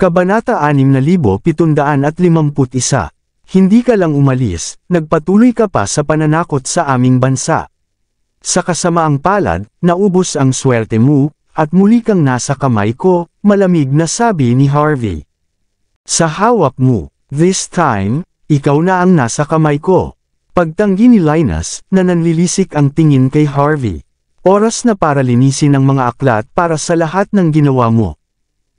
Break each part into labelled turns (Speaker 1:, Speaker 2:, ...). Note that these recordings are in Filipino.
Speaker 1: Kabanata 6751. Hindi ka lang umalis, nagpatuloy ka pa sa pananakot sa aming bansa. Sa kasamaang palad, naubos ang swerte mo, at muli kang nasa kamay ko, malamig na sabi ni Harvey. Sa hawak mo, this time, ikaw na ang nasa kamay ko. Pagtanggi ni Linus, na nanlilisik ang tingin kay Harvey. Oras na para linisin ang mga aklat para sa lahat ng ginawa mo.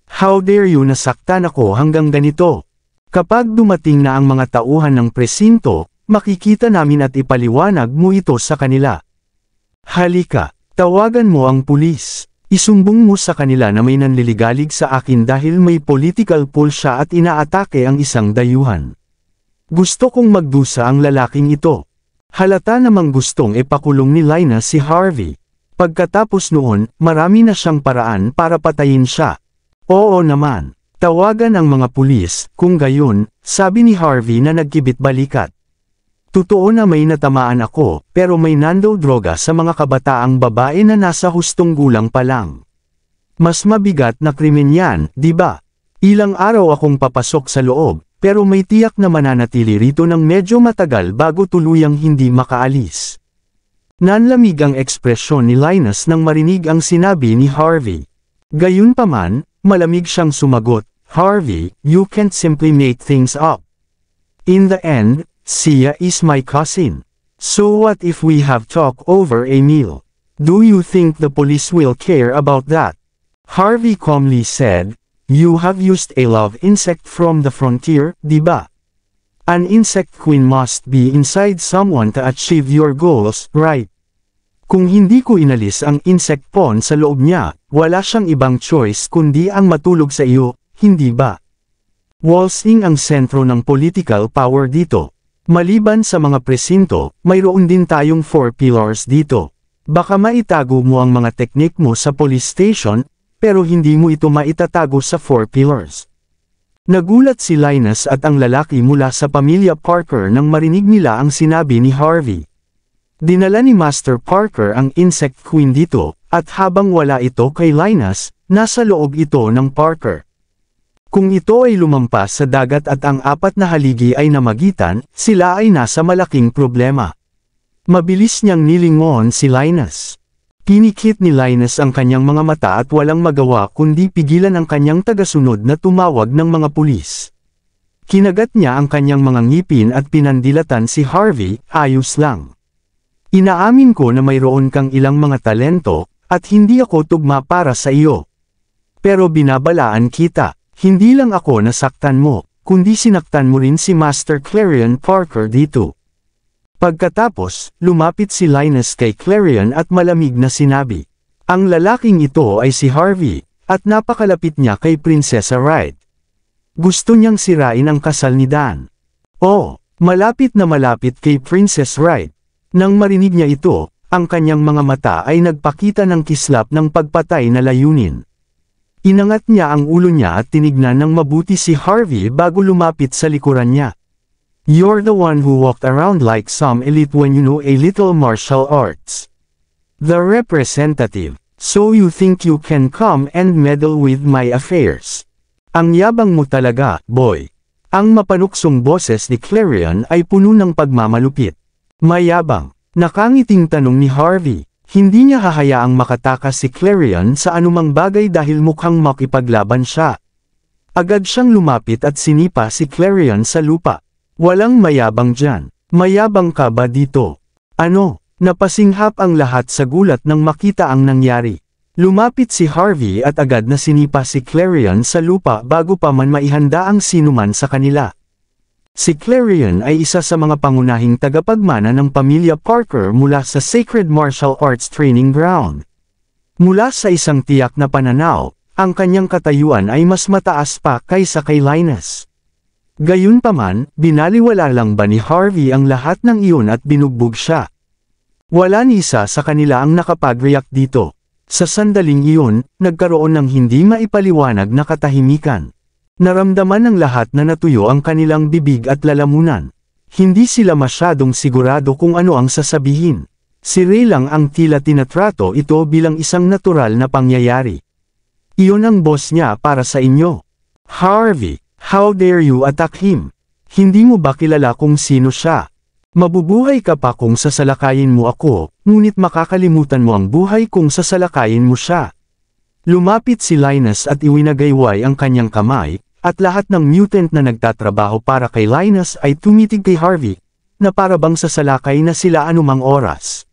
Speaker 1: How dare you nasaktan ako hanggang ganito? Kapag dumating na ang mga tauhan ng presinto, makikita namin at ipaliwanag mo ito sa kanila. Halika, tawagan mo ang pulis. Isumbong mo sa kanila na may nanliligalig sa akin dahil may political pull siya at inaatake ang isang dayuhan. Gusto kong magdusa ang lalaking ito. Halata namang gustong ipakulong ni Linus si Harvey. Pagkatapos noon, marami na siyang paraan para patayin siya. Oo naman, tawagan ang mga pulis, kung gayon, sabi ni Harvey na nagkibit-balikat. Totoo na may natamaan ako, pero may droga sa mga kabataang babae na nasa hustong gulang pa lang. Mas mabigat na krimen yan, di ba? Ilang araw akong papasok sa loob, pero may tiyak na mananatili rito ng medyo matagal bago tuluyang hindi makaalis. Nanlamig ang ekspresyon ni Linus nang marinig ang sinabi ni Harvey. Gayunpaman, malamig siyang sumagot, Harvey, you can't simply make things up. In the end, Sia is my cousin. So what if we have talk over a meal? Do you think the police will care about that? Harvey calmly said, you have used a love insect from the frontier, diba? An insect queen must be inside someone to achieve your goals, right? Kung hindi ko inalis ang insect pawn sa loob niya, wala siyang ibang choice kundi ang matulog sa iyo, hindi ba? Walsing ang sentro ng political power dito. Maliban sa mga presinto, mayroon din tayong 4 pillars dito. Baka maitago mo ang mga teknik mo sa police station, pero hindi mo ito maitatago sa 4 pillars. Nagulat si Linus at ang lalaki mula sa pamilya Parker nang marinig nila ang sinabi ni Harvey. Dinala ni Master Parker ang insect queen dito, at habang wala ito kay Linus, nasa loob ito ng Parker. Kung ito ay lumampas sa dagat at ang 4 na haligi ay namagitan, sila ay nasa malaking problema. Mabilis niyang nilingon si Linus. Pinikit ni Linus ang kanyang mga mata at walang magawa kundi pigilan ang kanyang tagasunod na tumawag ng mga pulis. Kinagat niya ang kanyang mga ngipin at pinandilatan si Harvey, ayos lang. Inaamin ko na mayroon kang ilang mga talento, at hindi ako tugma para sa iyo. Pero binabalaan kita, hindi lang ako nasaktan mo, kundi sinaktan mo rin si Master Clarion Parker dito. Pagkatapos, lumapit si Linus kay Clarion at malamig na sinabi. Ang lalaking ito ay si Harvey, at napakalapit niya kay Prinsesa Wright. Gusto niyang sirain ang kasal ni Dan. Oh, malapit na malapit kay Princess Wright. Nang marinig niya ito, ang kanyang mga mata ay nagpakita ng kislap ng pagpatay na layunin. Inangat niya ang ulo niya at tinignan ng mabuti si Harvey bago lumapit sa likuran niya. You're the one who walked around like some elite when you know a little martial arts. The representative, so you think you can come and meddle with my affairs. Ang yabang mo talaga, boy. Ang mapanuksong boses ni Clarion ay puno ng pagmamalupit. Mayabang, nakangiting tanong ni Harvey. Hindi niya hahayaang makatakas si Clarion sa anumang bagay dahil mukhang makipaglaban siya. Agad siyang lumapit at sinipa si Clarion sa lupa. Walang mayabang dyan. Mayabang ka ba dito? Ano? Napasinghap ang lahat sa gulat nang makita ang nangyari. Lumapit si Harvey at agad na sinipa si Clarion sa lupa bago pa man maihanda ang sinuman sa kanila. Si Clarion ay isa sa mga pangunahing tagapagmana ng pamilya Parker mula sa Sacred Martial Arts Training Ground. Mula sa isang tiyak na pananaw, ang kanyang katayuan ay mas mataas pa kaysa kay Linus. Gayunpaman, binaliwala lang ba ni Harvey ang lahat ng iyon at binugbog siya? Wala ni isa sa kanila ang nakapag-react dito. Sa sandaling iyon, nagkaroon ng hindi maipaliwanag na katahimikan. Naramdaman ng lahat na natuyo ang kanilang bibig at lalamunan. Hindi sila masyadong sigurado kung ano ang sasabihin. Si Ray lang ang tila tinatrato ito bilang isang natural na pangyayari. Iyon ang boss niya para sa inyo. Harvey, how dare you attack him? Hindi mo ba kilala kung sino siya? Mabubuhay ka pa kung sasalakayin mo ako, ngunit makakalimutan mo ang buhay kung sasalakayin mo siya. Lumapit si Linus at iwinagayway ang kanyang kamay, at lahat ng mutant na nagtatrabaho para kay Linus ay tumitig kay Harvey, na para bang sasalakay na sila anumang oras.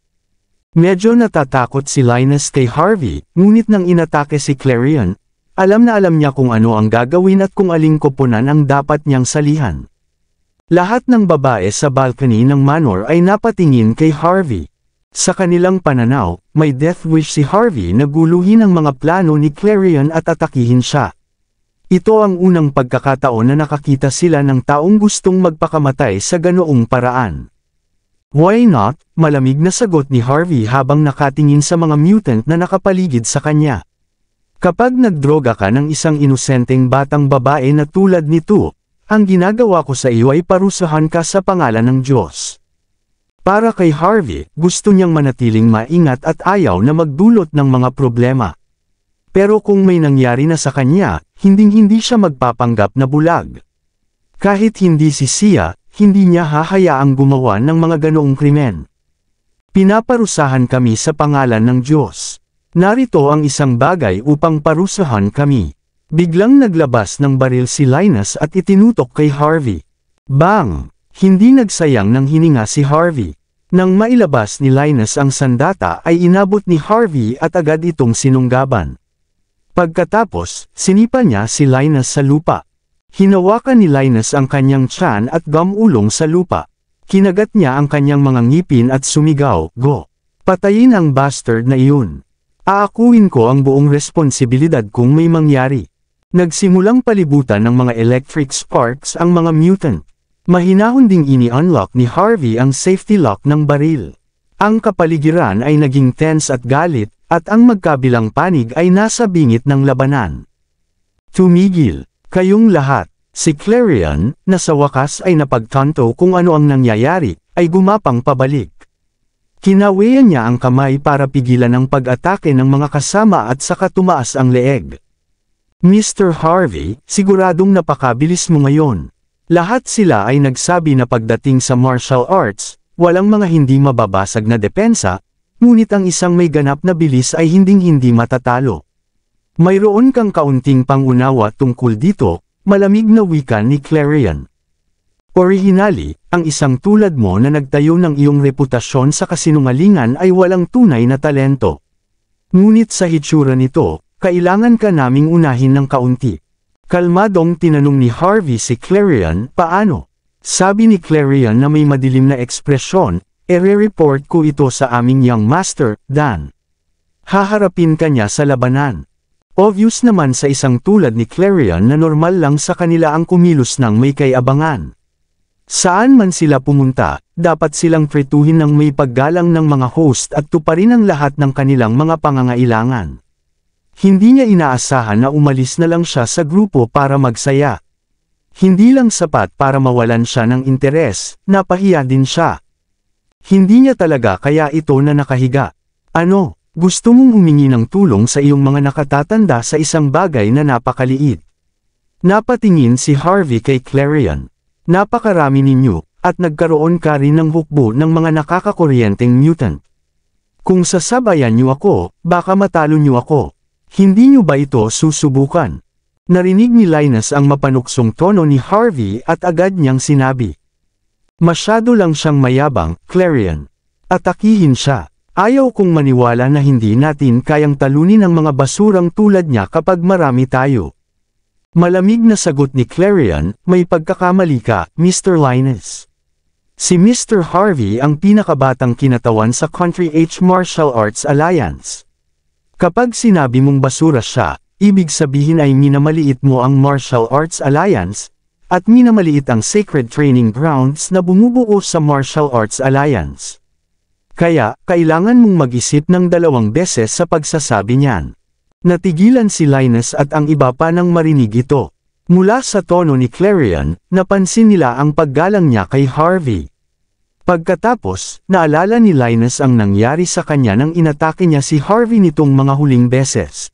Speaker 1: Medyo natatakot si Linus kay Harvey, ngunit nang inatake si Clarion, alam na alam niya kung ano ang gagawin at kung aling koponan ang dapat niyang salihan. Lahat ng babae sa balcony ng manor ay napatingin kay Harvey. Sa kanilang pananaw, may death wish si Harvey na guluhin ang mga plano ni Clarion at atakihin siya. Ito ang unang pagkakataon na nakakita sila ng taong gustong magpakamatay sa ganoong paraan. Why not? Malamig na sagot ni Harvey habang nakatingin sa mga mutant na nakapaligid sa kanya. Kapag nagdroga ka ng isang inosenteng batang babae na tulad nito, ang ginagawa ko sa iyo ay parusahan ka sa pangalan ng Diyos. Para kay Harvey, gusto niyang manatiling maingat at ayaw na magdulot ng mga problema. Pero kung may nangyari na sa kanya, hinding-hindi siya magpapanggap na bulag. Kahit hindi si Sia, hindi niya hahayaang gumawa ng mga ganoong krimen. Pinaparusahan kami sa pangalan ng Diyos. Narito ang isang bagay upang parusahan kami. Biglang naglabas ng baril si Linus at itinutok kay Harvey. Bang! Hindi nagsayang ng hininga si Harvey. Nang mailabas ni Linus ang sandata ay inabot ni Harvey at agad itong sinunggaban. Pagkatapos, sinipa niya si Linus sa lupa. Hinawakan ni Linus ang kanyang tiyan at gumulong sa lupa. Kinagat niya ang kanyang mga ngipin at sumigaw, "Go! Patayin ang bastard na iyon. Aakuin ko ang buong responsibilidad kung may mangyari." Nagsimulang palibutan ng mga electric sparks ang mga mutant. Mahinahon ding ini-unlock ni Harvey ang safety lock ng baril. Ang kapaligiran ay naging tense at galit, at ang magkabilang panig ay nasa bingit ng labanan. Tumigil, kayong lahat. Si Clarion, na sa wakas ay napagtanto kung ano ang nangyayari, ay gumapang pabalik. Kinawayan niya ang kamay para pigilan ang pag-atake ng mga kasama at saka tumaas ang leeg. Mr. Harvey, siguradong napakabilis mo ngayon. Lahat sila ay nagsabi na pagdating sa martial arts, walang mga hindi mababasag na depensa, ngunit ang isang may ganap na bilis ay hinding-hindi matatalo. Mayroon kang kaunting pangunawa tungkol dito, malamig na wika ni Clarion. Orihinally, ang isang tulad mo na nagtayo ng iyong reputasyon sa kasinungalingan ay walang tunay na talento. Ngunit sa hitsura nito, kailangan ka naming unahin ng kaunti. Kalmadong tinanong ni Harvey si Clarion, paano? Sabi ni Clarion na may madilim na ekspresyon, ere-report ko ito sa aming young master, Dan. Haharapin ka niya sa labanan. Obvious naman sa isang tulad ni Clarion na normal lang sa kanila ang kumilos ng may kay-abangan. Saan man sila pumunta, dapat silang tretuhin ng may paggalang ng mga host at tuparin ang lahat ng kanilang mga pangangailangan. Hindi niya inaasahan na umalis na lang siya sa grupo para magsaya. Hindi lang sapat para mawalan siya ng interes, napahiya din siya. Hindi niya talaga kaya ito na nakahiga. Ano, gusto mong humingi ng tulong sa iyong mga nakatatanda sa isang bagay na napakaliit? Napatingin si Harvey kay Clarion. Napakarami ninyo, at nagkaroon ka rin ng hukbo ng mga nakakakuryenteng mutant. Kung sasabayan niyo ako, baka matalo niyo ako. Hindi niyo ba ito susubukan? Narinig ni Linus ang mapanuksong tono ni Harvey at agad niyang sinabi. Masyado lang siyang mayabang, Clarion. Atakihin siya. Ayaw kong maniwala na hindi natin kayang talunin ang mga basurang tulad niya kapag marami tayo. Malamig na sagot ni Clarion, may pagkakamali ka, Mr. Linus. Si Mr. Harvey ang pinakabatang kinatawan sa Country H Martial Arts Alliance. Kapag sinabi mong basura siya, ibig sabihin ay minamaliit mo ang Martial Arts Alliance, at minamaliit ang Sacred Training Grounds na bumubuo sa Martial Arts Alliance. Kaya, kailangan mong mag-isip ng 2 beses sa pagsasabi niyan. Natigilan si Linus at ang iba pa nang marinig ito. Mula sa tono ni Clarion, napansin nila ang paggalang niya kay Harvey. Pagkatapos, naalala ni Linus ang nangyari sa kanya nang inatake niya si Harvey nitong mga huling beses.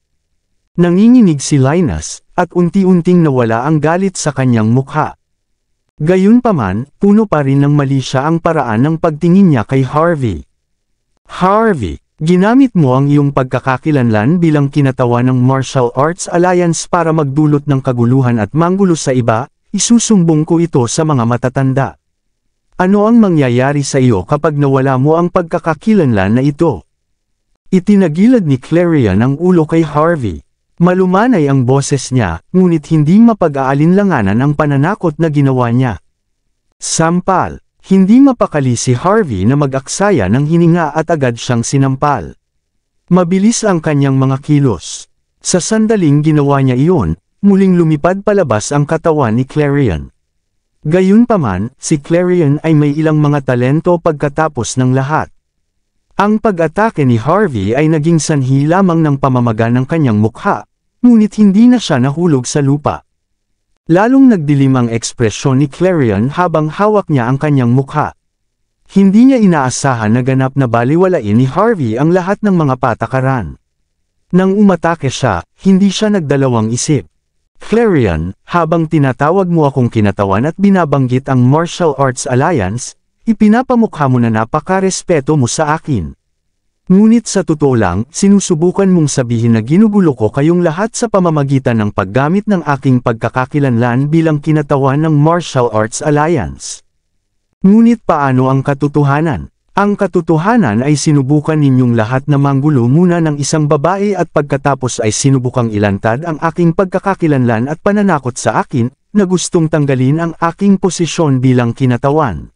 Speaker 1: Nanginginig si Linus, at unti-unting nawala ang galit sa kanyang mukha. Gayunpaman, puno pa rin ng mali siya ang paraan ng pagtingin niya kay Harvey. Harvey, ginamit mo ang iyong pagkakakilanlan bilang kinatawan ng Martial Arts Alliance para magdulot ng kaguluhan at manggulo sa iba, isusumbong ko ito sa mga matatanda. Ano ang mangyayari sa iyo kapag nawala mo ang pagkakakilanlan na ito? Itinagilad ni Clarion ang ulo kay Harvey. Malumanay ang boses niya, ngunit hindi mapag-aalinlanganan ang pananakot na ginawa niya. Sampal, hindi mapakali si Harvey na mag-aksaya ng hininga at agad siyang sinampal. Mabilis ang kanyang mga kilos. Sa sandaling ginawa niya iyon, muling lumipad palabas ang katawan ni Clarion. Gayunpaman, si Clarion ay may ilang mga talento pagkatapos ng lahat. Ang pag-atake ni Harvey ay naging sanhi lamang ng pamamaga ng kanyang mukha, ngunit hindi na siya nahulog sa lupa. Lalong nagdilim ang ekspresyon ni Clarion habang hawak niya ang kanyang mukha. Hindi niya inaasahan na ganap na baliwalain ni Harvey ang lahat ng mga patakaran. Nang umatake siya, hindi siya nagdalawang isip. Clarion, habang tinatawag mo akong kinatawan at binabanggit ang Martial Arts Alliance, ipinapamukha mo na napaka-respeto mo sa akin. Ngunit sa totoo lang, sinusubukan mong sabihin na ginugulo ko kayong lahat sa pamamagitan ng paggamit ng aking pagkakakilanlan bilang kinatawan ng Martial Arts Alliance. Ngunit paano ang katotohanan? Ang katotohanan ay sinubukan ninyong lahat na manggulo muna ng isang babae at pagkatapos ay sinubukang ilantad ang aking pagkakakilanlan at pananakot sa akin, na gustong tanggalin ang aking posisyon bilang kinatawan.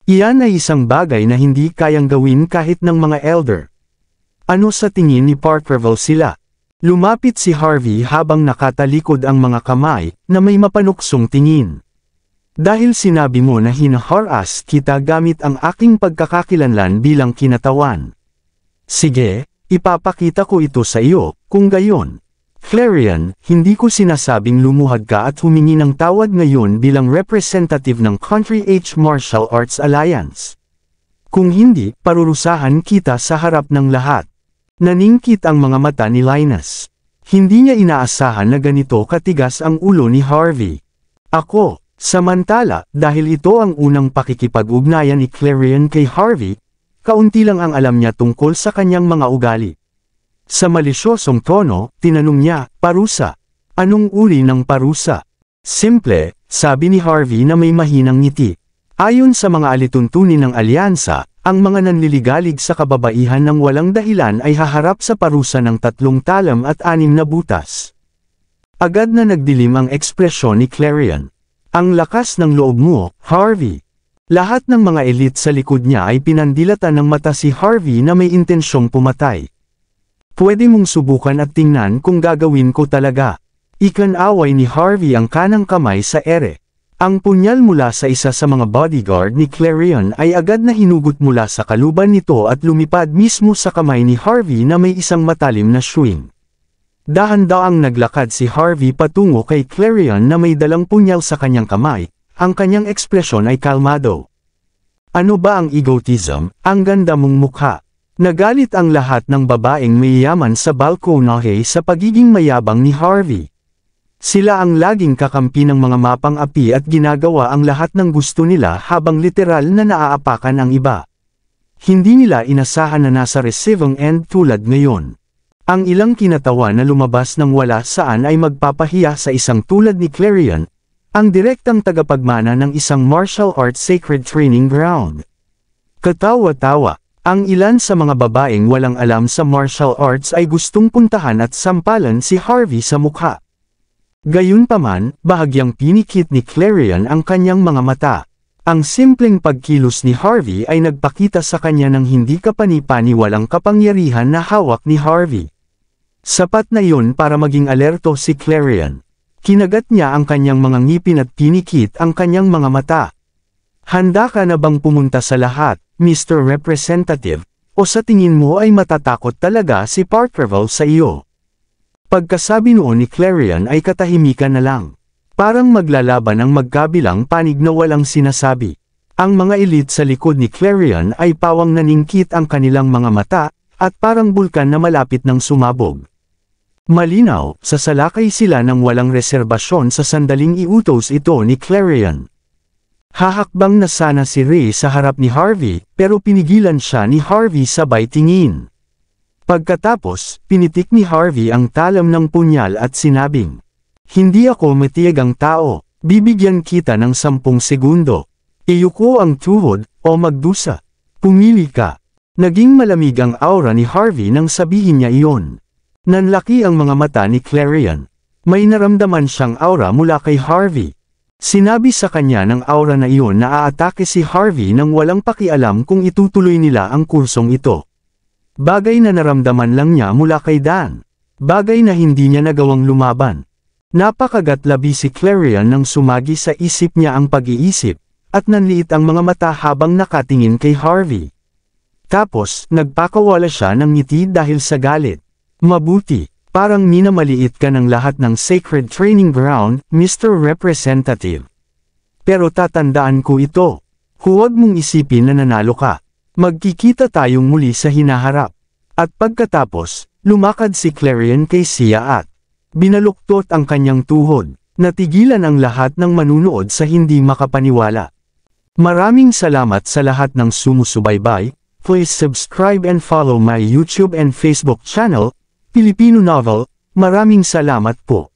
Speaker 1: Iyan ay isang bagay na hindi kayang gawin kahit ng mga elder. Ano sa tingin ni Parkerville sila? Lumapit si Harvey habang nakatalikod ang mga kamay, na may mapanuksong tingin. Dahil sinabi mo na hinaharas kita gamit ang aking pagkakakilanlan bilang kinatawan. Sige, ipapakita ko ito sa iyo, kung gayon. Clarion, hindi ko sinasabing lumuhad ka at humingi ng tawad ngayon bilang representative ng Country H Martial Arts Alliance. Kung hindi, parurusahan kita sa harap ng lahat. Naningkit ang mga mata ni Linus. Hindi niya inaasahan na ganito katigas ang ulo ni Harvey. Ako, samantala, dahil ito ang unang pakikipag-ugnayan ni Clarion kay Harvey, kaunti lang ang alam niya tungkol sa kanyang mga ugali. Sa malisyosong tono, tinanong niya, parusa. Anong uri ng parusa? Simple, sabi ni Harvey na may mahinang ngiti. Ayon sa mga alituntunin ng alyansa, ang mga nanliligalig sa kababaihan ng walang dahilan ay haharap sa parusa ng 3 talam at 6 na butas. Agad na nagdilim ang ekspresyon ni Clarion. Ang lakas ng loob mo, Harvey. Lahat ng mga elite sa likod niya ay pinandilatan ng mata si Harvey na may intensyong pumatay. Pwede mong subukan at tingnan kung gagawin ko talaga. Ikanaway ni Harvey ang kanang kamay sa ere. Ang punyal mula sa isa sa mga bodyguard ni Clarion ay agad na hinugot mula sa kaluban nito at lumipad mismo sa kamay ni Harvey na may isang matalim na swing. Dahan-daang naglakad si Harvey patungo kay Clarion na may dalang punyal sa kanyang kamay, ang kanyang ekspresyon ay kalmado. Ano ba ang egotism? Ang ganda mong mukha. Nagalit ang lahat ng babaeng mayayaman sa balkonahe sa pagiging mayabang ni Harvey. Sila ang laging kakampi ng mga mapang api at ginagawa ang lahat ng gusto nila habang literal na naaapakan ang iba. Hindi nila inasahan na nasa receiving end tulad ngayon. Ang ilang kinatawan na lumabas ng wala saan ay magpapahiya sa isang tulad ni Clarion, ang direktang tagapagmana ng isang martial arts sacred training ground. Katawa-tawa. Ang ilan sa mga babaeng walang alam sa martial arts ay gustong puntahan at sampalan si Harvey sa mukha. Gayunpaman, bahagyang pinikit ni Clarion ang kanyang mga mata. Ang simpleng pagkilos ni Harvey ay nagpakita sa kanya ng hindi kapani-paniwalang kapangyarihan na hawak ni Harvey. Sapat na yun para maging alerto si Clarion. Kinagat niya ang kanyang mga ngipin at pinikit ang kanyang mga mata. Handa ka na bang pumunta sa lahat, Mr. Representative, o sa tingin mo ay matatakot talaga si Parkerville sa iyo? Pagkasabi noon ni Clarion ay katahimikan na lang. Parang maglalaban ang magkabilang panig na walang sinasabi. Ang mga elite sa likod ni Clarion ay pawang naningkit ang kanilang mga mata, at parang bulkan na malapit ng sumabog. Malinaw, sasalakay sila ng walang reserbasyon sa sandaling iutos ito ni Clarion. Hahakbang na sana si Ray sa harap ni Harvey, pero pinigilan siya ni Harvey sabay tingin. Pagkatapos, pinitik ni Harvey ang talam ng punyal at sinabing, "Hindi ako matiyagang tao, bibigyan kita ng 10 segundo. Iyuko ang tuhod, o magdusa. Pumili ka." Naging malamig ang aura ni Harvey nang sabihin niya iyon. Nanlaki ang mga mata ni Clarion. May naramdaman siyang aura mula kay Harvey. Sinabi sa kanya ng aura na iyon na aatake si Harvey nang walang pakialam kung itutuloy nila ang kursong ito. Bagay na naramdaman lang niya mula kay Dan. Bagay na hindi niya nagawang lumaban. Napakagatlabi si Clarion nang sumagi sa isip niya ang pag-iisip, at nanliit ang mga mata habang nakatingin kay Harvey. Tapos, nagpakawala siya ng ngiti dahil sa galit. "Mabuti, parang minamaliit ka ng lahat ng Sacred Training Ground, Mr. Representative. Pero tatandaan ko ito. Huwag mong isipin na nanalo ka. Magkikita tayong muli sa hinaharap." At pagkatapos, lumakad si Clarion kay Sia at binaluktot ang kanyang tuhod. Natigilan ang lahat ng manunood sa hindi makapaniwala. Maraming salamat sa lahat ng sumusubaybay. Please subscribe and follow my YouTube and Facebook channel, Filipino Novel. Maraming salamat po.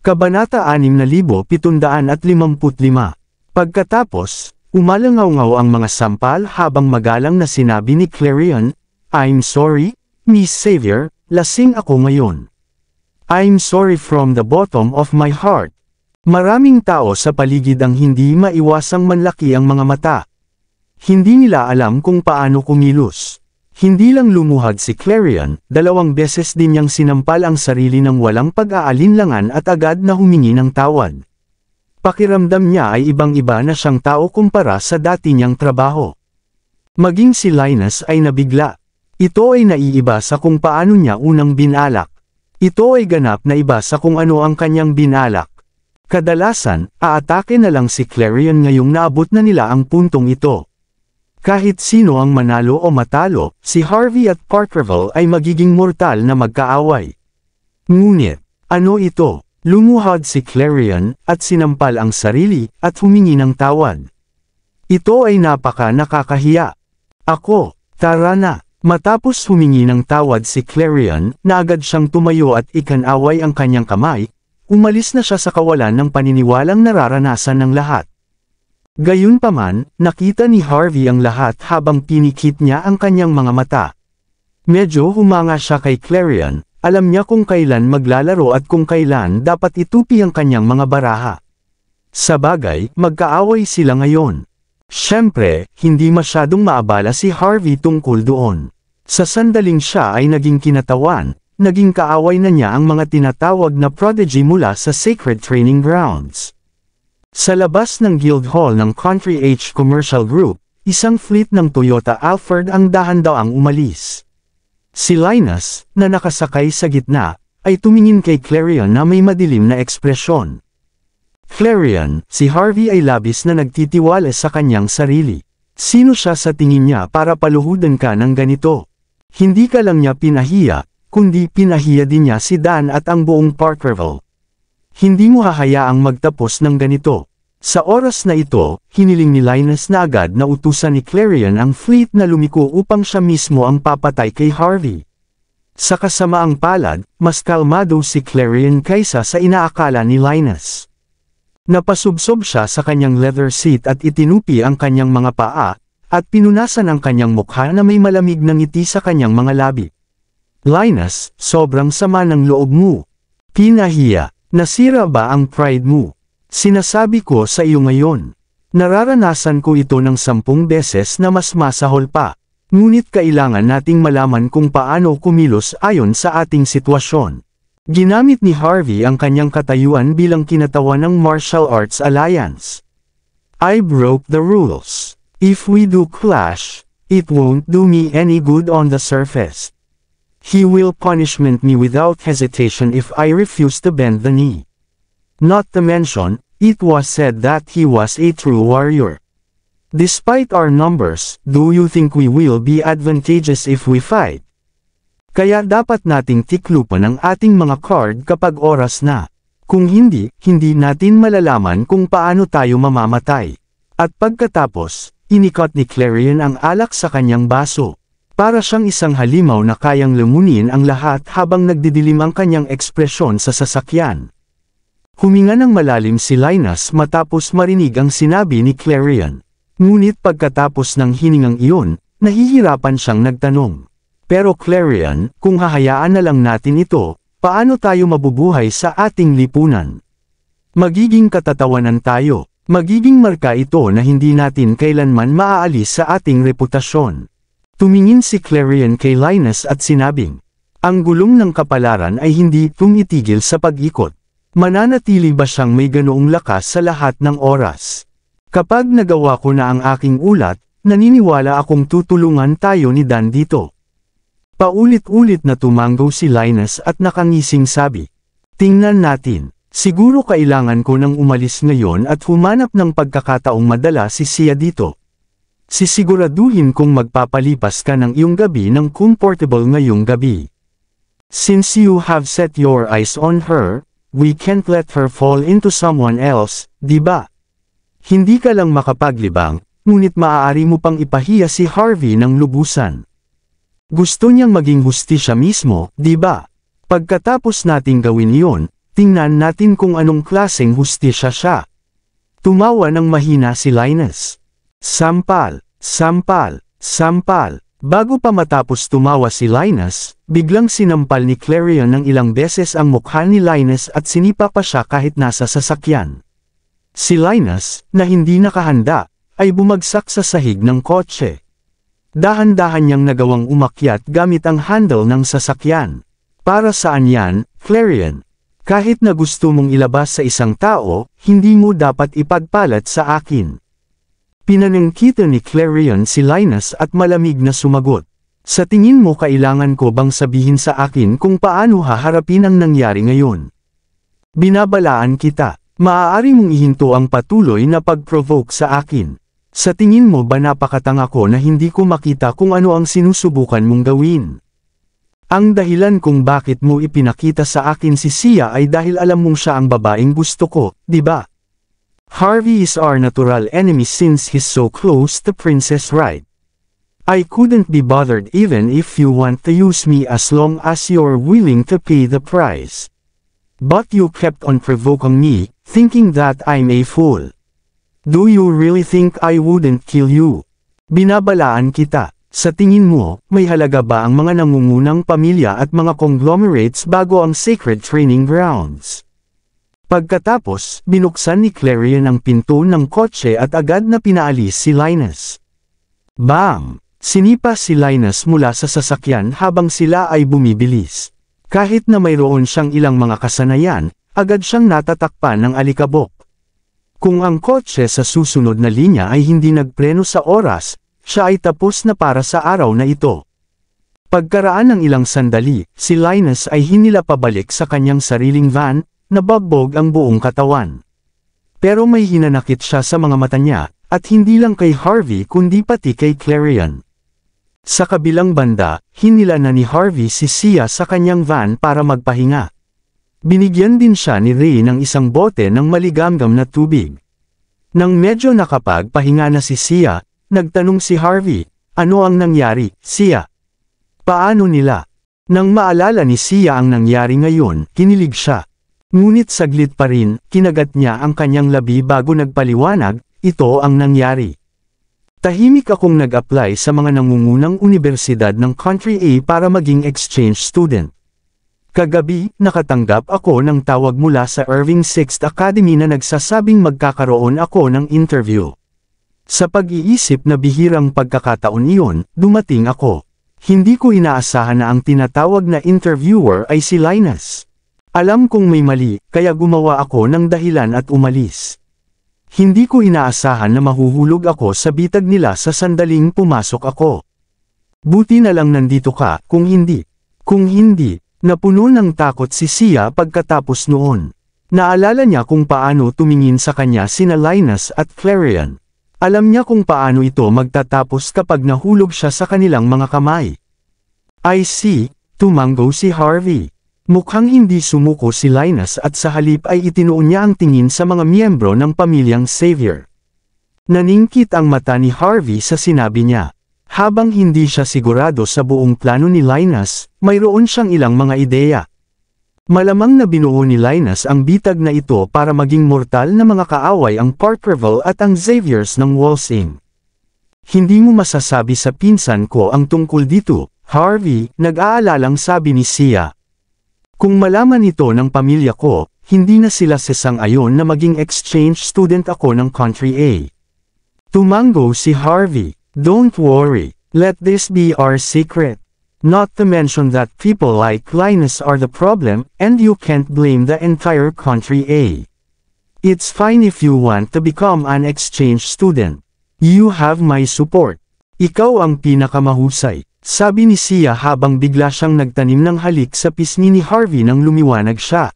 Speaker 1: Kabanata 6755. Pagkatapos, umalangaw-ngaw ang mga sampal habang magalang na sinabi ni Clarion, "I'm sorry, Miss Xavier, lasing ako ngayon. I'm sorry from the bottom of my heart." Maraming tao sa paligid ang hindi maiwasang manlaki ang mga mata. Hindi nila alam kung paano kumilos. Hindi lang lumuhad si Clarion, 2 beses din niyang sinampal ang sarili ng walang pag-aalinlangan at agad na humingi ng tawad. Pakiramdam niya ay ibang-iba na siyang tao kumpara sa dati niyang trabaho. Maging si Linus ay nabigla. Ito ay naiiba sa kung paano niya unang binalak. Ito ay ganap na iba sa kung ano ang kanyang binalak. Kadalasan, aatake na lang si Clarion ngayong naabot na nila ang puntong ito. Kahit sino ang manalo o matalo, si Harvey at Parkerville ay magiging mortal na magkaaway. Ngunit, ano ito? Lumuhad si Clarion, at sinampal ang sarili, at humingi ng tawad. Ito ay napaka nakakahiya. "Ako, tara na." Matapos humingi ng tawad si Clarion, na agad siyang tumayo at ikanaway ang kanyang kamay, umalis na siya sa kawalan ng paniniwalang nararanasan ng lahat. Gayunpaman, nakita ni Harvey ang lahat habang pinikit niya ang kanyang mga mata. Medyo humanga siya kay Clarion. Alam niya kung kailan maglalaro at kung kailan dapat itupi ang kanyang mga baraha. Sa bagay, magkaaway sila ngayon. Siyempre, hindi masyadong maabala si Harvey tungkol doon. Sa sandaling siya ay naging kinatawan, naging kaaway na niya ang mga tinatawag na prodigy mula sa Sacred Training Grounds. Sa labas ng Guildhall ng Country H Commercial Group, isang fleet ng Toyota Alphard ang dahan-daang umalis. Si Linus, na nakasakay sa gitna, ay tumingin kay Clarion na may madilim na ekspresyon. Clarion, si Harvey ay labis na nagtitiwala sa kanyang sarili. Sino siya sa tingin niya para paluhudan ka ng ganito? Hindi ka lang niya pinahiya, kundi pinahiya din niya si Dan at ang buong Parkerville. Hindi mo hahayaang magtapos ng ganito. Sa oras na ito, hiniling ni Linus na agad na utusan ni Clarion ang fleet na lumiko upang siya mismo ang papatay kay Harvey. Sa kasamaang palad, mas kalmado si Clarion kaysa sa inaakala ni Linus. Napasubsob siya sa kanyang leather seat at itinupi ang kanyang mga paa, at pinunasan ang kanyang mukha na may malamig na ngiti sa kanyang mga labi. "Linus, sobrang sama ng loob mo. Pinahiya, nasira ba ang pride mo? Sinasabi ko sa iyo ngayon. Nararanasan ko ito ng 10 beses na mas masahol pa. Ngunit kailangan nating malaman kung paano kumilos ayon sa ating sitwasyon." Ginamit ni Harvey ang kanyang katayuan bilang kinatawan ng Martial Arts Alliance. "I broke the rules. If we do clash, it won't do me any good on the surface. He will punishment me without hesitation if I refuse to bend the knee. Not to mention, it was said that he was a true warrior. Despite our numbers, do you think we will be advantageous if we fight?" Kaya dapat nating tiklupan ang ating mga card kapag oras na. Kung hindi, hindi natin malalaman kung paano tayo mamamatay. At pagkatapos, inikot ni Clarion ang alak sa kanyang baso. Para siyang isang halimaw na kayang lamunin ang lahat habang nagdidilim ang kanyang ekspresyon sa sasakyan. Huminga ng malalim si Linus matapos marinig ang sinabi ni Clarion. Ngunit pagkatapos ng hiningang iyon, nahihirapan siyang nagtanong. Pero Clarion, kung hahayaan na lang natin ito, paano tayo mabubuhay sa ating lipunan? Magiging katatawanan tayo, magiging marka ito na hindi natin kailanman maaalis sa ating reputasyon. Tumingin si Clarion kay Linus at sinabing, ang gulong ng kapalaran ay hindi tumitigil sa pag-ikot. Mananatili ba siyang may ganoong lakas sa lahat ng oras? Kapag nagawa ko na ang aking ulat, naniniwala akong tutulungan tayo ni Dan dito. Paulit-ulit na tumanggo si Linus at nakangising sabi, tingnan natin, siguro kailangan ko nang umalis ngayon at humanap ng pagkakataong madala si Sia dito. Sisiguraduhin kong magpapalipas ka ng iyong gabi ng comfortable ngayong gabi. Since you have set your eyes on her, we can't let her fall into someone else, di ba? Hindi ka lang makapaglibang, ngunit maaari mo pang ipahiya si Harvey ng lubusan. Gusto niyang maging hustisya mismo, di ba? Pagkatapos nating gawin iyon, tingnan natin kung anong klaseng hustisya siya. Tumawa ng mahina si Linus. Sampal, sampal, sampal. Bago pa matapos tumawa si Linus, biglang sinampal ni Clarion ng ilang beses ang mukha ni Linus at sinipa pa siya kahit nasa sasakyan. Si Linus, na hindi nakahanda, ay bumagsak sa sahig ng kotse. Dahan-dahan niyang nagawang umakyat gamit ang handle ng sasakyan. Para saan yan, Clarion? Kahit na gusto mong ilabas sa isang tao, hindi mo dapat ipagpalat sa akin. Pinanangkita ni Clarion si Linus at malamig na sumagot. Sa tingin mo kailangan ko bang sabihin sa akin kung paano haharapin ang nangyari ngayon? Binabalaan kita, maaari mong ihinto ang patuloy na pag-provoke sa akin. Sa tingin mo ba napakatanga ko na hindi ko makita kung ano ang sinusubukan mong gawin? Ang dahilan kung bakit mo ipinakita sa akin si Sia ay dahil alam mong siya ang babaeng gusto ko, di ba? Harvey is our natural enemy since he's so close to Princess Right. I couldn't be bothered even if you want to use me as long as you're willing to pay the price. But you kept on provoking me, thinking that I'm a fool. Do you really think I wouldn't kill you? Binabalaan kita. Sa tingin mo, may halaga ba ang mga nangungunang pamilya at mga conglomerates bago ang sacred training grounds? Pagkatapos, binuksan ni Clarion ang pinto ng kotse at agad na pinaalis si Linus. Bam! Sinipa si Linus mula sa sasakyan habang sila ay bumibilis. Kahit na mayroon siyang ilang mga kasanayan, agad siyang natatakpan ng alikabok. Kung ang kotse sa susunod na linya ay hindi nagpreno sa oras, siya ay tapos na para sa araw na ito. Pagkaraan ng ilang sandali, si Linus ay hinila pabalik sa kanyang sariling van, nabagbog ang buong katawan. Pero may hinanakit siya sa mga mata niya, at hindi lang kay Harvey kundi pati kay Clarion. Sa kabilang banda, hinila na ni Harvey si Sia sa kanyang van para magpahinga. Binigyan din siya ni Ray ng isang bote ng maligamgam na tubig. Nang medyo nakapagpahinga na si Sia, nagtanong si Harvey, ano ang nangyari, Sia? Paano nila? Nang maalala ni Sia ang nangyari ngayon, kinilig siya. Ngunit saglit pa rin, kinagat niya ang kanyang labi bago nagpaliwanag, ito ang nangyari. Tahimik akong nag-apply sa mga nangungunang universidad ng Country A para maging exchange student. Kagabi, nakatanggap ako ng tawag mula sa Irving 6th Academy na nagsasabing magkakaroon ako ng interview. Sa pag-iisip na bihirang pagkakataon iyon, dumating ako. Hindi ko inaasahan na ang tinatawag na interviewer ay si Linus. Alam kong may mali, kaya gumawa ako ng dahilan at umalis. Hindi ko inaasahan na mahuhulog ako sa bitag nila sa sandaling pumasok ako. Buti na lang nandito ka, kung hindi. Kung hindi, napuno ng takot si Sia pagkatapos noon. Naalala niya kung paano tumingin sa kanya sina Linus at Clarion. Alam niya kung paano ito magtatapos kapag nahulog siya sa kanilang mga kamay. I see, Tumango si Harvey. Mukhang hindi sumuko si Linus at sa halip ay itinuon niya ang tingin sa mga miyembro ng pamilyang Xavier. Naningkit ang mata ni Harvey sa sinabi niya. Habang hindi siya sigurado sa buong plano ni Linus, mayroon siyang ilang mga ideya. Malamang na binuo ni Linus ang bitag na ito para maging mortal na mga kaaway ang Parkerville at ang Xaviers ng Walsing. Hindi mo masasabi sa pinsan ko ang tungkol dito, Harvey, nag-aalalang sabi ni Sia. Kung malaman ito ng pamilya ko, hindi na sila sasang-ayon na maging exchange student ako ng Country A. Tumango si Harvey. Don't worry, let this be our secret. Not to mention that people like Linus are the problem, and you can't blame the entire Country A. It's fine if you want to become an exchange student. You have my support. Ikaw ang pinakamahusay, sabi ni Sia habang bigla siyang nagtanim ng halik sa pisngi ni Harvey nang lumiwanag siya.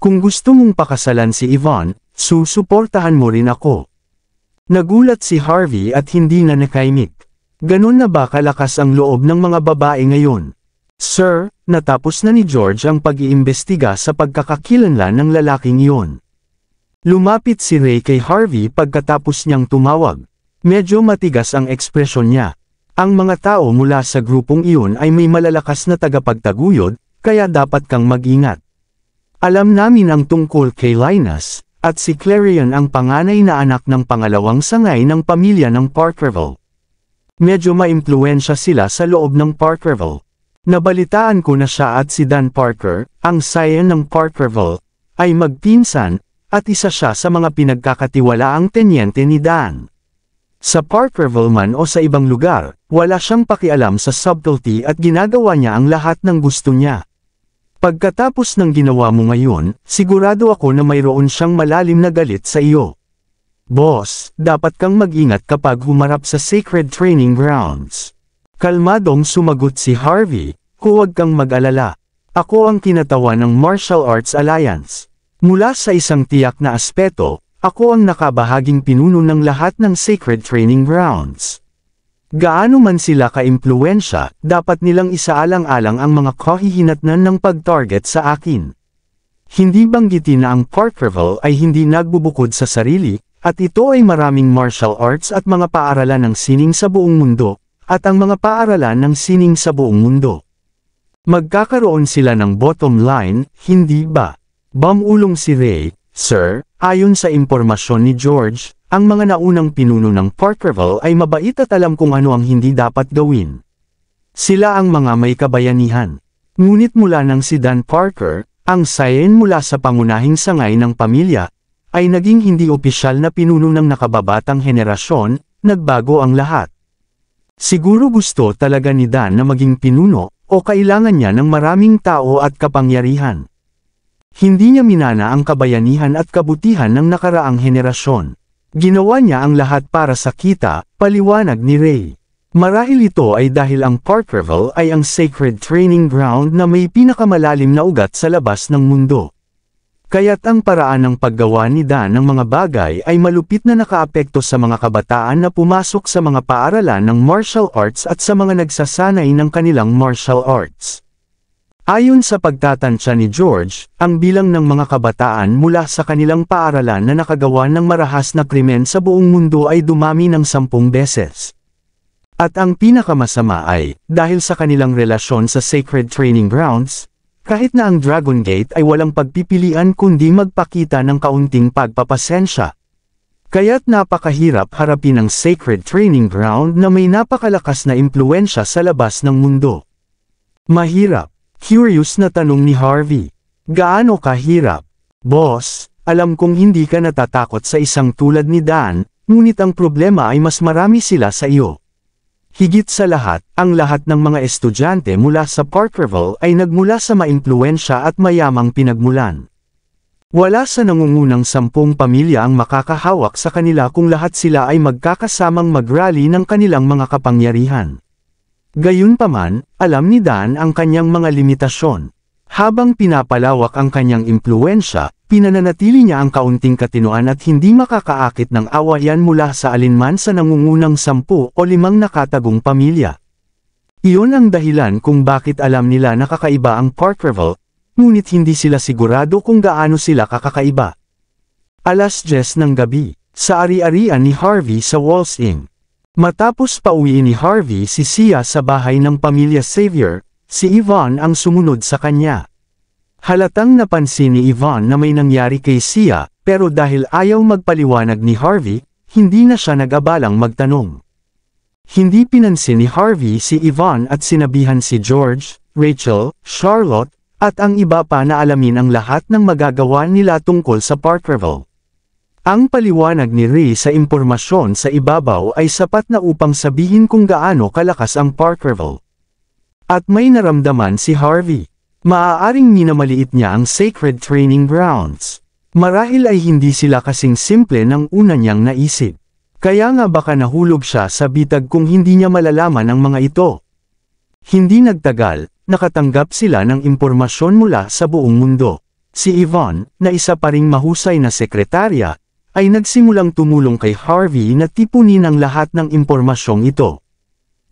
Speaker 1: Kung gusto mong pakasalan si Yvonne, susuportahan mo rin ako. Nagulat si Harvey at hindi na nakaimik. Ganon na ba kalakas ang loob ng mga babae ngayon? Sir, natapos na ni George ang pag-iimbestiga sa pagkakakilanlan ng lalaking iyon. Lumapit si Ray kay Harvey pagkatapos niyang tumawag. Medyo matigas ang ekspresyon niya. Ang mga tao mula sa grupong iyon ay may malalakas na tagapagtaguyod, kaya dapat kang mag-ingat. Alam namin ang tungkol kay Linus, at si Clarion ang panganay na anak ng pangalawang sangay ng pamilya ng Parkerville. Medyo maimpluwensya sila sa loob ng Parkerville. Nabalitaan ko na siya at si Dan Parker, ang scion ng Parkerville, ay magpinsan, at isa siya sa mga pinagkakatiwalaang tenyente ni Dan. Sa Parkerville man o sa ibang lugar, wala siyang pakialam sa subtlety at ginagawa niya ang lahat ng gusto niya. Pagkatapos ng ginawa mo ngayon, sigurado ako na mayroon siyang malalim na galit sa iyo. Boss, dapat kang mag-ingat kapag humarap sa Sacred Training Grounds. Kalmadong sumagot si Harvey, huwag kang mag-alala. Ako ang kinatawa ng Martial Arts Alliance. Mula sa isang tiyak na aspeto, ako ang nakabahaging pinuno ng lahat ng Sacred Training Grounds. Gaano man sila ka-impluwensya, dapat nilang isaalang-alang ang mga kahihinatnan ng pag-target sa akin. Hindi banggitin na ang Parkerville ay hindi nagbubukod sa sarili, at ito ay maraming martial arts at mga paaralan ng sining sa buong mundo, at ang mga paaralan ng sining sa buong mundo. Magkakaroon sila ng bottom line, hindi ba? Bumulong si Ray, Sir, ayon sa impormasyon ni George, ang mga naunang pinuno ng Parkerville ay mabait at alam kung ano ang hindi dapat gawin. Sila ang mga may kabayanihan. Ngunit mula nang si Dan Parker, ang scion mula sa pangunahing sangay ng pamilya, ay naging hindi opisyal na pinuno ng nakababatang henerasyon, nagbago ang lahat. Siguro gusto talaga ni Dan na maging pinuno, o kailangan niya ng maraming tao at kapangyarihan. Hindi niya minana ang kabayanihan at kabutihan ng nakaraang henerasyon. Ginawa niya ang lahat para sa kita, paliwanag ni Ray. Marahil ito ay dahil ang Parkerville ay ang sacred training ground na may pinakamalalim na ugat sa labas ng mundo. Kaya't ang paraan ng paggawa ni Dan ng mga bagay ay malupit na nakaapekto sa mga kabataan na pumasok sa mga paaralan ng martial arts at sa mga nagsasanay ng kanilang martial arts. Ayon sa pagtatansya ni George, ang bilang ng mga kabataan mula sa kanilang paaralan na nakagawa ng marahas na krimen sa buong mundo ay dumami ng 10 beses. At ang pinakamasama ay, dahil sa kanilang relasyon sa Sacred Training Grounds, kahit na ang Dragon Gate ay walang pagpipilian kundi magpakita ng kaunting pagpapasensya. Kaya't napakahirap harapin ang Sacred Training Ground na may napakalakas na impluwensya sa labas ng mundo. Mahirap. Curious na tanong ni Harvey. Gaano kahirap? Boss, alam kong hindi ka natatakot sa isang tulad ni Dan, ngunit ang problema ay mas marami sila sa iyo. Higit sa lahat, ang lahat ng mga estudyante mula sa Parkerville ay nagmula sa maimpluwensya at mayamang pinagmulan. Wala sa nangungunang 10 pamilya ang makakahawak sa kanila kung lahat sila ay magkakasamang mag-rally ng kanilang mga kapangyarihan. Gayunpaman, alam ni Dan ang kanyang mga limitasyon. Habang pinapalawak ang kanyang impluwensya, pinananatili niya ang kaunting katinoan at hindi makakaakit ng awayan mula sa alinman sa nangungunang 10 o 5 nakatagong pamilya. Iyon ang dahilan kung bakit alam nila na kakaiba ang Parkerville, ngunit hindi sila sigurado kung gaano sila kakakaiba. 10:00 ng gabi, sa ari-arian ni Harvey sa Walls Inn. Matapos pauwiin ni Harvey si Sia sa bahay ng pamilya Xavier, si Yvonne ang sumunod sa kanya. Halatang napansin ni Yvonne na may nangyari kay Sia, pero dahil ayaw magpaliwanag ni Harvey, hindi na siya nag-abalang magtanong. Hindi pinansin ni Harvey si Yvonne at sinabihan si George, Rachel, Charlotte, at ang iba pa na alamin ang lahat ng magagawa nila tungkol sa Parkerville. Ang paliwanag ni Ray sa impormasyon sa ibabaw ay sapat na upang sabihin kung gaano kalakas ang Parkerville. At may naramdaman si Harvey. Maaaring minamaliit niya ang Sacred Training Grounds. Marahil ay hindi sila kasing simple ng una niyang naisip. Kaya nga baka nahulog siya sa bitag kung hindi niya malalaman ang mga ito. Hindi nagtagal, nakatanggap sila ng impormasyon mula sa buong mundo. Si Yvonne, na isa pa ring mahusay na sekretarya, ay nagsimulang tumulong kay Harvey na tipunin ang lahat ng impormasyong ito.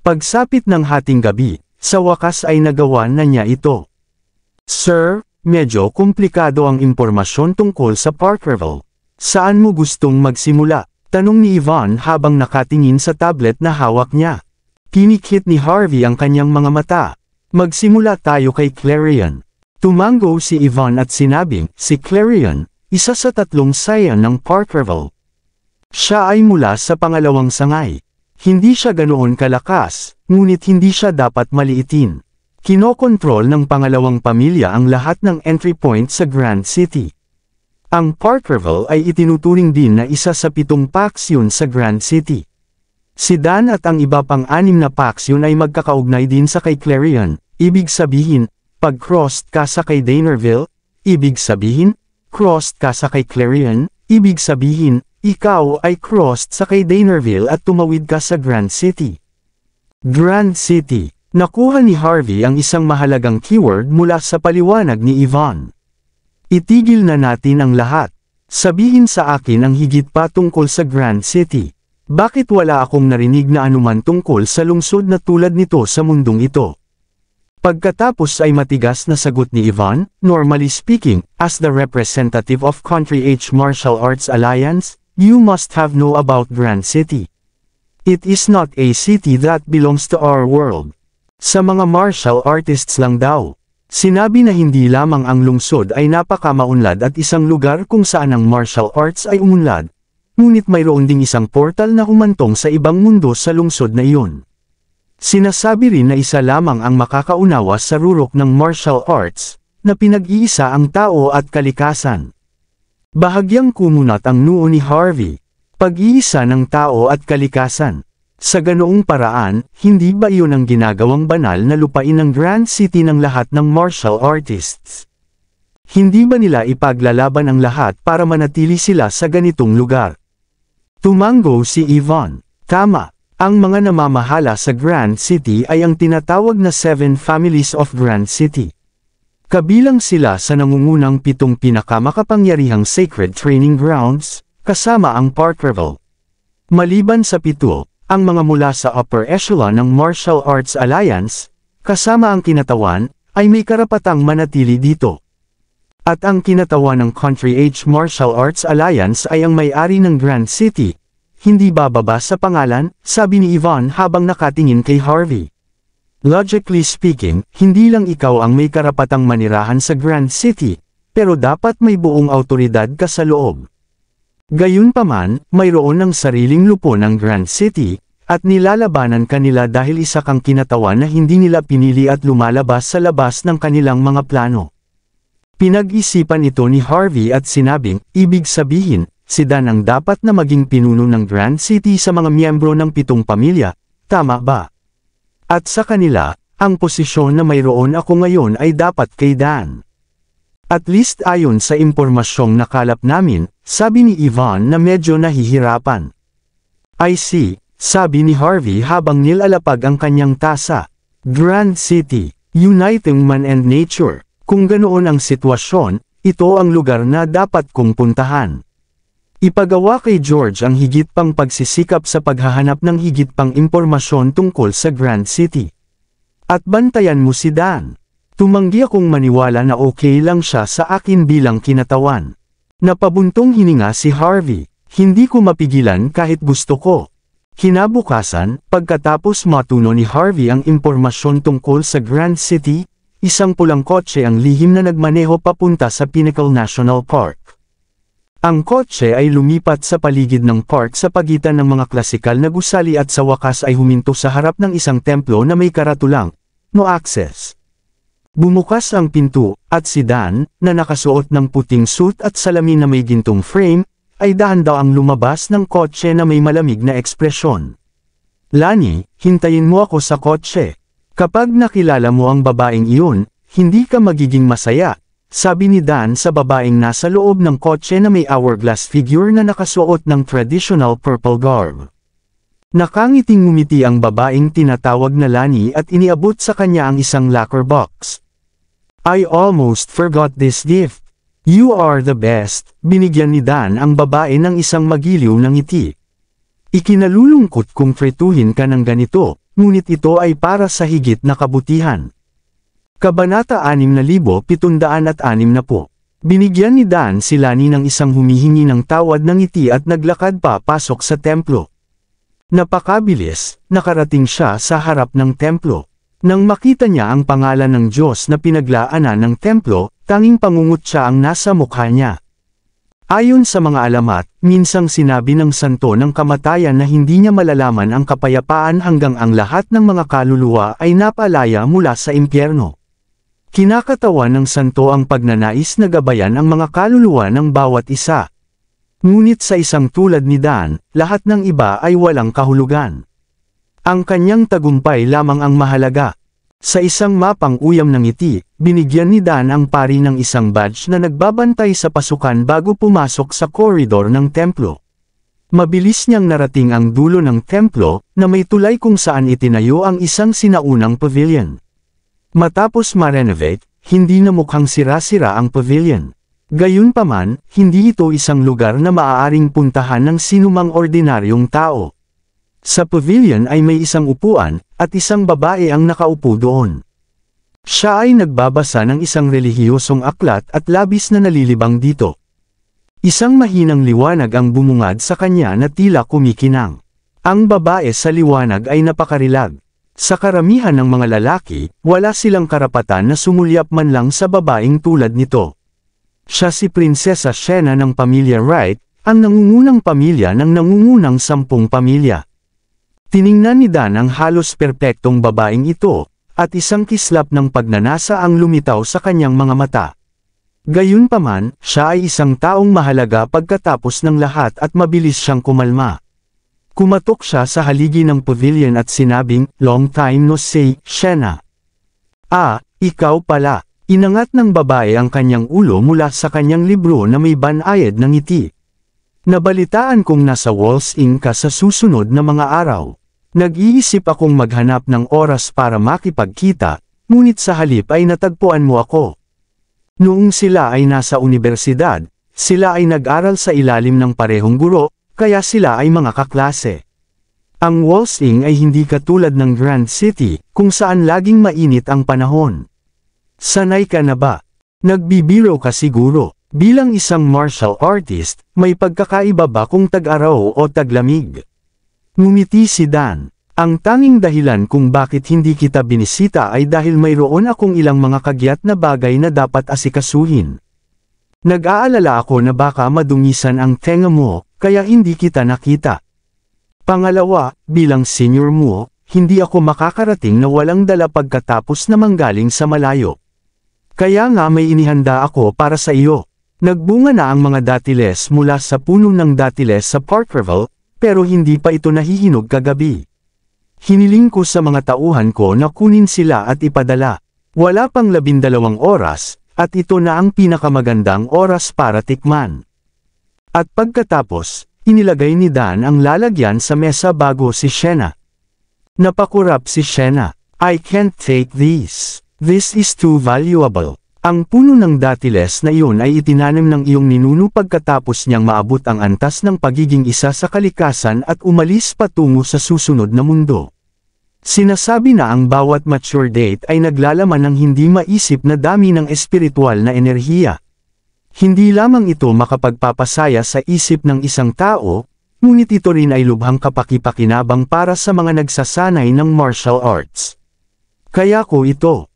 Speaker 1: Pagsapit ng hating gabi, sa wakas ay nagawa na niya ito. Sir, medyo komplikado ang impormasyon tungkol sa Parkerville. Saan mo gustong magsimula? Tanong ni Yvonne habang nakatingin sa tablet na hawak niya. Pinikit ni Harvey ang kanyang mga mata. Magsimula tayo kay Clarion. Tumango si Yvonne at sinabing, si Clarion, isa sa 3 Scion ng Parkerville. Siya ay mula sa pangalawang sangay. Hindi siya ganoon kalakas, ngunit hindi siya dapat maliitin. Kinokontrol ng pangalawang pamilya ang lahat ng entry point sa Grand City. Ang Parkerville ay itinuturing din na isa sa 7 paksyon sa Grand City. Si Dan at ang iba pang 6 na paksyon ay magkakaugnay din sa kay Clarion, ibig sabihin, pag crossed ka sa kay Dainerville, ibig sabihin, crossed ka sa kay Clarion, ibig sabihin, ikaw ay crossed sa kay Dainerville at tumawid ka sa Grand City. Grand City. Nakuha ni Harvey ang isang mahalagang keyword mula sa paliwanag ni Yvonne. Itigil na natin ang lahat. Sabihin sa akin ang higit pa tungkol sa Grand City. Bakit wala akong narinig na anuman tungkol sa lungsod na tulad nito sa mundong ito? Pagkatapos ay matigas na sagot ni Yvonne, normally speaking, as the representative of Country H Martial Arts Alliance, you must have know about Grand City. It is not a city that belongs to our world. Sa mga martial artists lang daw. Sinabi na hindi lamang ang lungsod ay napakamaunlad at isang lugar kung saan ang martial arts ay umunlad, ngunit mayroon ding isang portal na humantong sa ibang mundo sa lungsod na iyon. Sinasabi rin na isa lamang ang makakaunawa sa rurok ng martial arts, na pinag-iisa ang tao at kalikasan. Bahagyang kumunat ang noo ni Harvey. Pag-iisa ng tao at kalikasan. Sa ganoong paraan, hindi ba iyon ang ginagawang banal na lupain ng Grand City ng lahat ng martial artists? Hindi ba nila ipaglalaban ang lahat para manatili sila sa ganitong lugar? Tumango si Yvonne. Tama. Ang mga namamahala sa Grand City ay ang tinatawag na 7 Families of Grand City. Kabilang sila sa nangungunang 7 pinakamakapangyarihang Sacred Training Grounds, kasama ang Parkerville. Maliban sa 7, ang mga mula sa upper echelon ng Martial Arts Alliance, kasama ang kinatawan, ay may karapatang manatili dito. At ang kinatawan ng Country H Martial Arts Alliance ay ang may-ari ng Grand City. Hindi bababa sa pangalan, sabi ni Yvonne habang nakatingin kay Harvey. Logically speaking, hindi lang ikaw ang may karapatang manirahan sa Grand City, pero dapat may buong autoridad ka sa loob. Gayunpaman, mayroon ng sariling lupo ng Grand City, at nilalabanan kanila dahil isa kang kinatawan na hindi nila pinili at lumalabas sa labas ng kanilang mga plano. Pinag-isipan ito ni Harvey at sinabing, ibig sabihin, si Dan ang dapat na maging pinuno ng Grand City sa mga miyembro ng 7 pamilya, tama ba? At sa kanila, ang posisyon na mayroon ako ngayon ay dapat kay Dan. At least ayon sa impormasyong nakalap namin, sabi ni Yvonne na medyo nahihirapan. I see, sabi ni Harvey habang nilalapag ang kanyang tasa. Grand City, uniting man and nature. Kung ganoon ang sitwasyon, ito ang lugar na dapat kong puntahan. Ipagawa kay George ang higit pang pagsisikap sa paghahanap ng higit pang impormasyon tungkol sa Grand City. At bantayan mo si Dan. Tumanggi akong maniwala na okay lang siya sa akin bilang kinatawan. Napabuntong hininga si Harvey. Hindi ko mapigilan kahit gusto ko. Kinabukasan, pagkatapos matuno ni Harvey ang impormasyon tungkol sa Grand City, isang pulang kotse ang lihim na nagmaneho papunta sa Pinnacle National Park. Ang kotse ay lumipat sa paligid ng park sa pagitan ng mga klasikal na gusali at sa wakas ay huminto sa harap ng isang templo na may karatulang, "No access." Bumukas ang pinto, at si Dan, na nakasuot ng puting suit at salamin na may gintong frame, ay dahan-dahang lumabas ng kotse na may malamig na ekspresyon. "Lani, hintayin mo ako sa kotse. Kapag nakilala mo ang babaeng iyon, hindi ka magiging masaya," sabi ni Dan sa babaeng nasa loob ng kotse na may hourglass figure na nakasuot ng traditional purple garb. Nakangiting ngumiti ang babaeng tinatawag na Lani at iniabot sa kanya ang isang lacquer box. "I almost forgot this gift. You are the best," binigyan ni Dan ang babae ng isang magiliw na ngiti. "Ikinalulungkot kung fretuhin ka ng ganito, ngunit ito ay para sa higit na kabutihan." Kabanata 6760. Binigyan ni Dan si Lani ng isang humihingi ng tawad ng ngiti at naglakad pa pasok sa templo. Napakabilis, nakarating siya sa harap ng templo. Nang makita niya ang pangalan ng Diyos na pinaglaanan ng templo, tanging pangungutya ang nasa mukha niya. Ayon sa mga alamat, minsang sinabi ng santo ng kamatayan na hindi niya malalaman ang kapayapaan hanggang ang lahat ng mga kaluluwa ay napalaya mula sa impyerno. Kinakatawan ng santo ang pagnanais na gabayan ang mga kaluluwa ng bawat isa. Ngunit sa isang tulad ni Dan, lahat ng iba ay walang kahulugan. Ang kanyang tagumpay lamang ang mahalaga. Sa isang mapang uyam ng ngiti, binigyan ni Dan ang pari ng isang badge na nagbabantay sa pasukan bago pumasok sa koridor ng templo. Mabilis niyang narating ang dulo ng templo, na may tulay kung saan itinayo ang isang sinaunang pavilion. Matapos ma-renovate, hindi na mukhang sira-sira ang pavilion. Gayunpaman, hindi ito isang lugar na maaaring puntahan ng sinumang ordinaryong tao. Sa pavilion ay may isang upuan, at isang babae ang nakaupo doon. Siya ay nagbabasa ng isang relihiyosong aklat at labis na nalilibang dito. Isang mahinang liwanag ang bumungad sa kanya na tila kumikinang. Ang babae sa liwanag ay napakarilag. Sa karamihan ng mga lalaki, wala silang karapatan na sumulyap man lang sa babaeng tulad nito. Siya si Prinsesa Xena ng pamilya Wright, ang nangungunang pamilya ng nangungunang 10 pamilya. Tiningnan ni Dan ang halos perpektong babaeng ito, at isang kislap ng pagnanasa ang lumitaw sa kanyang mga mata. Gayunpaman, siya ay isang taong mahalaga pagkatapos ng lahat at mabilis siyang kumalma. Kumatok siya sa haligi ng pavilion at sinabing, "Long time no see, Xena." "Ah, ikaw pala." Inangat ng babae ang kanyang ulo mula sa kanyang libro na may banayad ng ngiti. "Nabalitaan kong nasa Walls Inn ka sa susunod na mga araw. Nag-iisip akong maghanap ng oras para makipagkita, ngunit sa halip ay natagpuan mo ako." Noong sila ay nasa unibersidad, sila ay nag-aral sa ilalim ng parehong guro, kaya sila ay mga kaklase. Ang Walls Inn ay hindi katulad ng Grand City, kung saan laging mainit ang panahon. Sanay ka na ba? Nagbibiro ka siguro. Bilang isang martial artist, may pagkakaiba ba kung tag-araw o taglamig? Ngumiti si Dan. "Ang tanging dahilan kung bakit hindi kita binisita ay dahil mayroon akong ilang mga kagyat na bagay na dapat asikasuhin. Nag-aalala ako na baka madungisan ang tenga mo, kaya hindi kita nakita. Pangalawa, bilang senior mo, hindi ako makakarating na walang dala pagkatapos na manggaling sa malayo. Kaya nga may inihanda ako para sa iyo." Nagbunga na ang mga datiles mula sa puno ng datiles sa Parkerville, pero hindi pa ito nahihinog kagabi. Hiniling ko sa mga tauhan ko na kunin sila at ipadala. Wala pang 12 oras, at ito na ang pinakamagandang oras para tikman. At pagkatapos, inilagay ni Dan ang lalagyan sa mesa bago si Xena. Napakurap si Xena. "I can't take this. This is too valuable." Ang puno ng datiles na iyon ay itinanim ng iyong ninuno pagkatapos niyang maabot ang antas ng pagiging isa sa kalikasan at umalis patungo sa susunod na mundo. Sinasabi na ang bawat mature date ay naglalaman ng hindi maisip na dami ng espiritual na enerhiya. Hindi lamang ito makapagpapasaya sa isip ng isang tao, ngunit ito rin ay lubhang kapakipakinabang para sa mga nagsasanay ng martial arts. Kaya ko ito